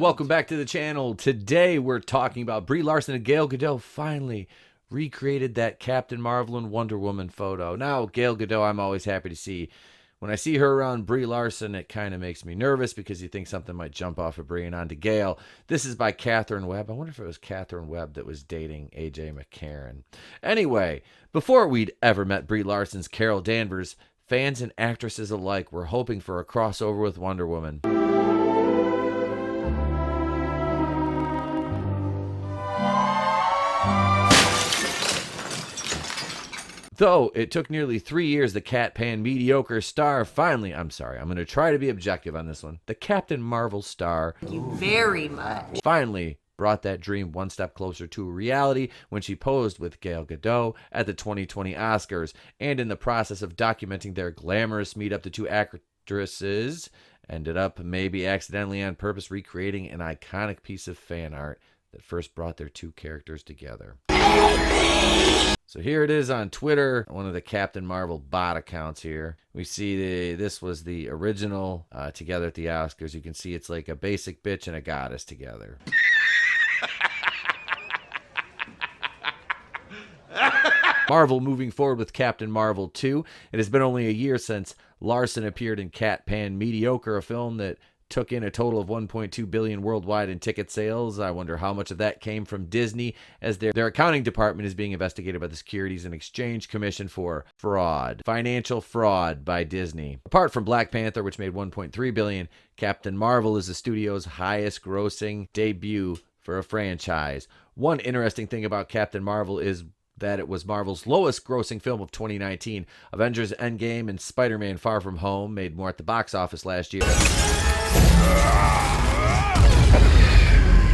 welcome back to the channel. Today we're talking about Brie Larson and Gal Gadot finally recreated that Captain Marvel and Wonder Woman photo. Now, Gal Gadot, I'm always happy to see. When I see her around Brie Larson, it kind of makes me nervous because you think something might jump off of Brie and onto Gal. This is by Catherine Webb. I wonder if it was Catherine Webb that was dating AJ McCarron. Anyway, before we'd ever met Brie Larson's Carol Danvers, fans and actresses alike were hoping for a crossover with Wonder Woman. Though it took nearly 3 years, the Cat Pan mediocre star finally, I'm going to try to be objective on this one. The Captain Marvel star Thank you very much. Finally brought that dream one step closer to reality when she posed with Gal Gadot at the 2020 Oscars, and in the process of documenting their glamorous meetup, the two actresses ended up, maybe accidentally on purpose, recreating an iconic piece of fan art that first brought their two characters together. So here it is on Twitter, one of the Captain Marvel bot accounts here. We see this was the original together at the Oscars. You can see it's like a basic bitch and a goddess together. Marvel moving forward with Captain Marvel 2. It has been only a year since Larson appeared in Cat Pan Mediocre, a film that took in a total of $1.2 billion worldwide in ticket sales. I wonder how much of that came from Disney, as their accounting department is being investigated by the Securities and Exchange Commission for fraud, financial fraud by Disney. Apart from Black Panther, which made $1.3 billion, Captain Marvel is the studio's highest grossing debut for a franchise. One interesting thing about Captain Marvel is that it was Marvel's lowest grossing film of 2019. Avengers Endgame and Spider-Man Far From Home made more at the box office last year.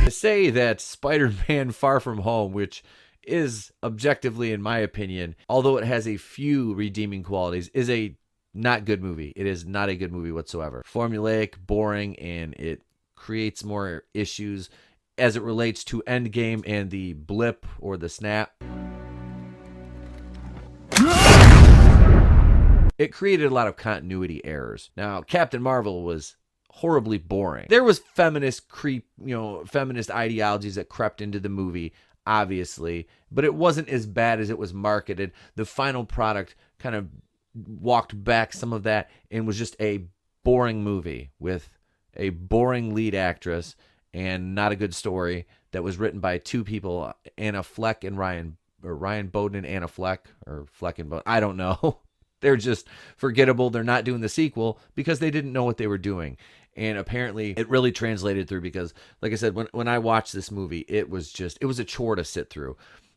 To say that Spider-Man Far From Home, which is objectively, in my opinion, although it has a few redeeming qualities, is a not good movie. It is not a good movie whatsoever. Formulaic, boring, and it creates more issues as it relates to Endgame and the blip or the snap. It created a lot of continuity errors. Now, Captain Marvel was horribly boring. There was feminist ideologies that crept into the movie, obviously, but it wasn't as bad as it was marketed. The final product kind of walked back some of that and was just a boring movie with a boring lead actress and not a good story that was written by two people, Anna Fleck and Ryan Bowden and Anna Fleck, or Fleck and Bowden. I don't know. They're just forgettable. They're not doing the sequel because they didn't know what they were doing. And apparently it really translated through because, like I said, when I watched this movie, it was a chore to sit through.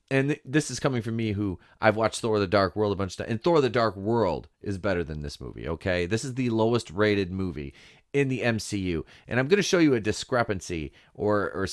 And this is coming from me, who I've watched Thor the Dark World a bunch of times. And Thor the Dark World is better than this movie, okay? This is the lowest rated movie in the MCU. And I'm going to show you a discrepancy, or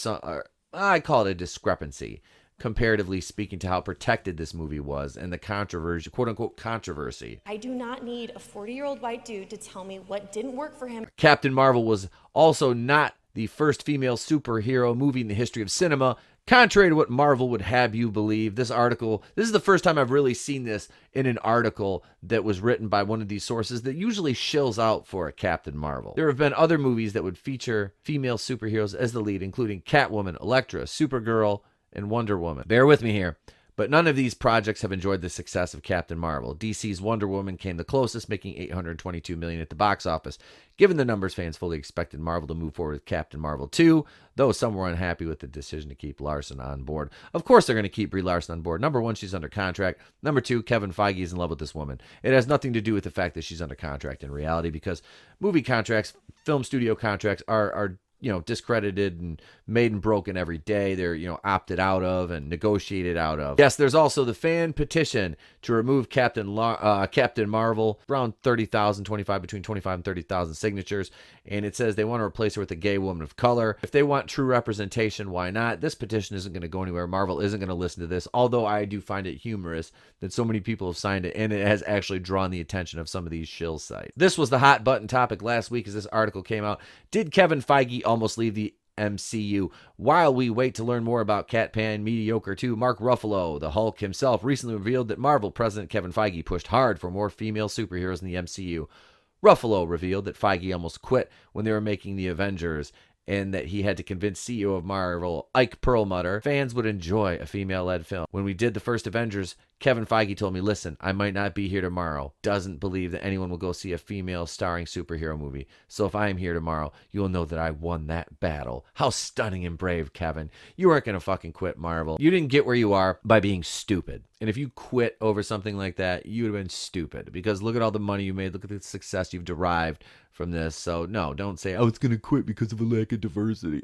I call it a discrepancy, comparatively speaking, to how protected this movie was and the controversy, quote-unquote controversy. I do not need a 40-year-old white dude to tell me what didn't work for him. Captain Marvel was also not the first female superhero movie in the history of cinema, contrary to what Marvel would have you believe. This is the first time I've really seen this in an article that was written by one of these sources that usually shills out for a Captain Marvel. There have been other movies that would feature female superheroes as the lead, including Catwoman, Elektra, Supergirl, and Wonder Woman. Bear with me here, but none of these projects have enjoyed the success of Captain Marvel. DC's Wonder Woman came the closest, making $822 million at the box office. Given the numbers, fans fully expected Marvel to move forward with Captain Marvel 2, though some were unhappy with the decision to keep Larson on board. Of course they're going to keep Brie Larson on board. Number one, she's under contract. Number two, Kevin Feige is in love with this woman. It has nothing to do with the fact that she's under contract in reality, because movie contracts, film studio contracts are discredited and made and broken every day. They're, opted out of and negotiated out of. Yes, there's also the fan petition to remove Captain Marvel, around 30,000, between 25 and 30,000 signatures. And it says they want to replace her with a gay woman of color. If they want true representation, why not? This petition isn't going to go anywhere. Marvel isn't going to listen to this, although I do find it humorous that so many people have signed it, and it has actually drawn the attention of some of these shill sites. This was the hot button topic last week as this article came out. Did Kevin Feige almost leave the MCU? While we wait to learn more about Cat Pan Mediocre 2, Mark Ruffalo, the Hulk himself, recently revealed that Marvel President Kevin Feige pushed hard for more female superheroes in the MCU. Ruffalo revealed that Feige almost quit when they were making the Avengers, and that he had to convince CEO of Marvel, Ike Perlmutter, fans would enjoy a female-led film. When we did the first Avengers, Kevin Feige told me, listen, I might not be here tomorrow. Doesn't believe that anyone will go see a female starring superhero movie. So if I am here tomorrow, you'll know that I won that battle. How stunning and brave, Kevin. You aren't going to fucking quit Marvel. You didn't get where you are by being stupid. And if you quit over something like that, you would have been stupid, because look at all the money you made. Look at the success you've derived from this. So no, don't say, oh, it's going to quit because of a lack of diversity.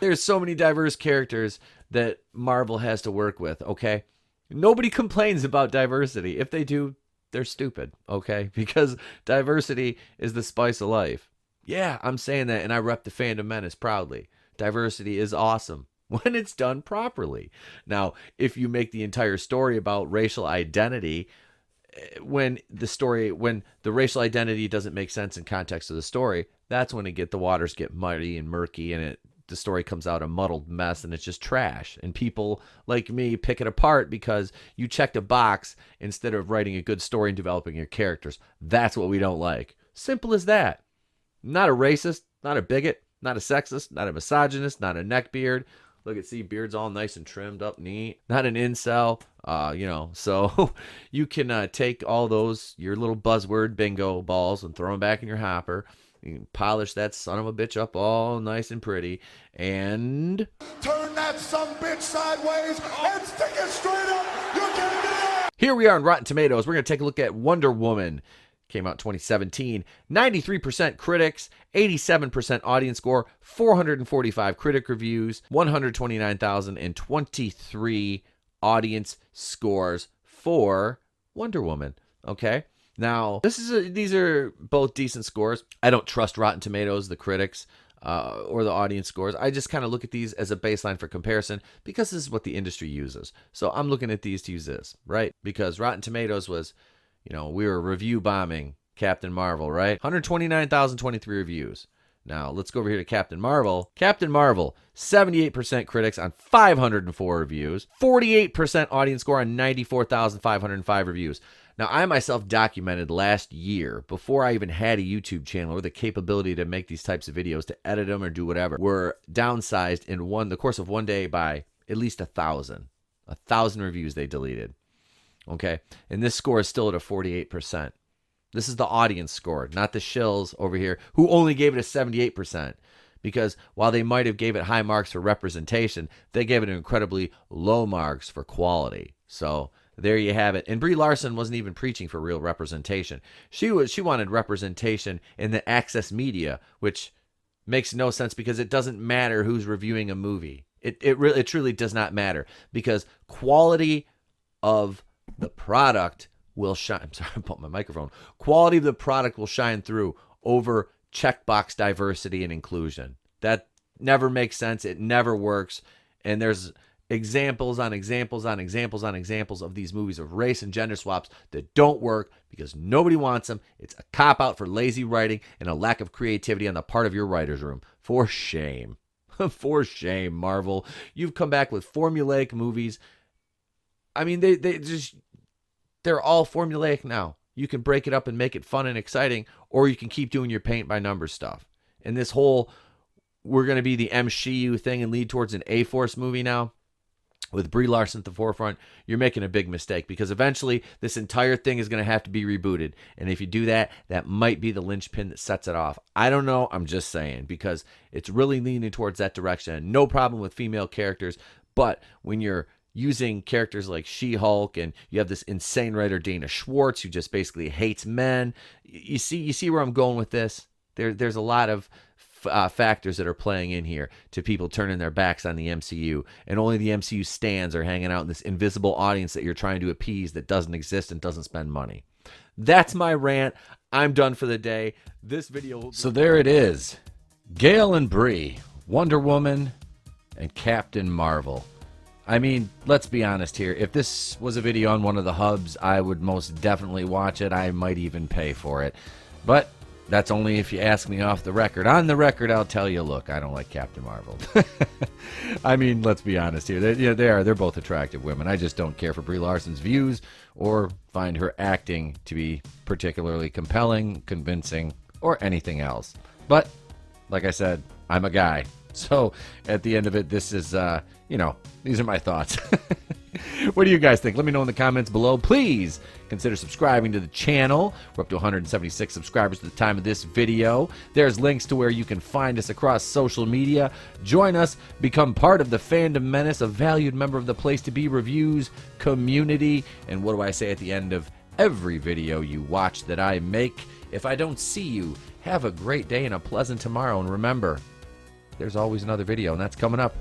There's so many diverse characters that Marvel has to work with, okay? Nobody complains about diversity. If they do, they're stupid, okay? Because diversity is the spice of life. Yeah, I'm saying that, and I rep the fandom menace proudly. Diversity is awesome when it's done properly. Now, if you make the entire story about racial identity, when the racial identity doesn't make sense in context of the story, that's when the waters get muddy and murky, and the story comes out a muddled mess, and it's just trash. And people like me pick it apart because you checked a box instead of writing a good story and developing your characters. That's what we don't like. Simple as that. Not a racist, not a bigot, not a sexist, not a misogynist, not a neckbeard. Look at, see, beard's all nice and trimmed up neat. Not an incel, so you can take all those, your little buzzword bingo balls, and throw them back in your hopper. You can polish that son of a bitch up all nice and pretty, and turn that son bitch sideways and stick it straight up. You can do it. Here we are on Rotten Tomatoes. We're going to take a look at Wonder Woman. Came out 2017. 93% critics, 87% audience score, 445 critic reviews, 129,023 audience scores for Wonder Woman. Okay? Now, these are both decent scores. I don't trust Rotten Tomatoes, the critics, or the audience scores. I just kind of look at these as a baseline for comparison because this is what the industry uses. So I'm looking at these to use this, right? Because Rotten Tomatoes was, we were review bombing Captain Marvel, right? 129,023 reviews. Now, let's go over here to Captain Marvel. Captain Marvel, 78% critics on 504 reviews, 48% audience score on 94,505 reviews. Now, I myself documented last year, before I even had a YouTube channel or the capability to make these types of videos, to edit them or do whatever, were downsized in the course of one day by at least 1,000. 1,000 reviews they deleted. Okay, and this score is still at a 48%. This is the audience score, not the shills over here, who only gave it a 78%. Because while they might have gave it high marks for representation, they gave it incredibly low marks for quality. So there you have it. And Brie Larson wasn't even preaching for real representation. She wanted representation in the access media, which makes no sense because it doesn't matter who's reviewing a movie. It truly does not matter, because quality of the product will shine. I'm sorry, I bumped my microphone. Quality of the product will shine through over checkbox diversity and inclusion. That never makes sense. It never works. And there's examples on examples on examples on examples of these movies of race and gender swaps that don't work because nobody wants them. It's a cop-out for lazy writing and a lack of creativity on the part of your writer's room. For shame. For shame, Marvel. You've come back with formulaic movies. I mean, they're all formulaic now. You can break it up and make it fun and exciting, or you can keep doing your paint by numbers stuff. And this whole, we're going to be the MCU thing and lead towards an A-Force movie now, with Brie Larson at the forefront, you're making a big mistake, because eventually this entire thing is going to have to be rebooted. And if you do that, that might be the linchpin that sets it off. I don't know. I'm just saying, because it's really leaning towards that direction. No problem with female characters, but when you're using characters like She-Hulk, and you have this insane writer Dana Schwartz who just basically hates men. You see where I'm going with this? There's a lot of factors that are playing in here to people turning their backs on the MCU, and only the MCU stans are hanging out in this invisible audience that you're trying to appease that doesn't exist and doesn't spend money. That's my rant. I'm done for the day. This video. So there it is. Gail and Brie, Wonder Woman, and Captain Marvel. I mean, let's be honest here. If this was a video on one of the hubs, I would most definitely watch it. I might even pay for it. But that's only if you ask me off the record. On the record, I'll tell you, look, I don't like Captain Marvel. I mean, let's be honest here. They're both attractive women. I just don't care for Brie Larson's views or find her acting to be particularly compelling, convincing, or anything else. But, like I said, I'm a guy. So at the end of it, this is, these are my thoughts. What do you guys think? Let me know in the comments below. Please consider subscribing to the channel. We're up to 176 subscribers at the time of this video. There's links to where you can find us across social media. Join us, become part of the Fandom Menace, a valued member of the Place to Be Reviews community. And what do I say at the end of every video you watch that I make? If I don't see you, have a great day and a pleasant tomorrow. And remember, there's always another video, and that's coming up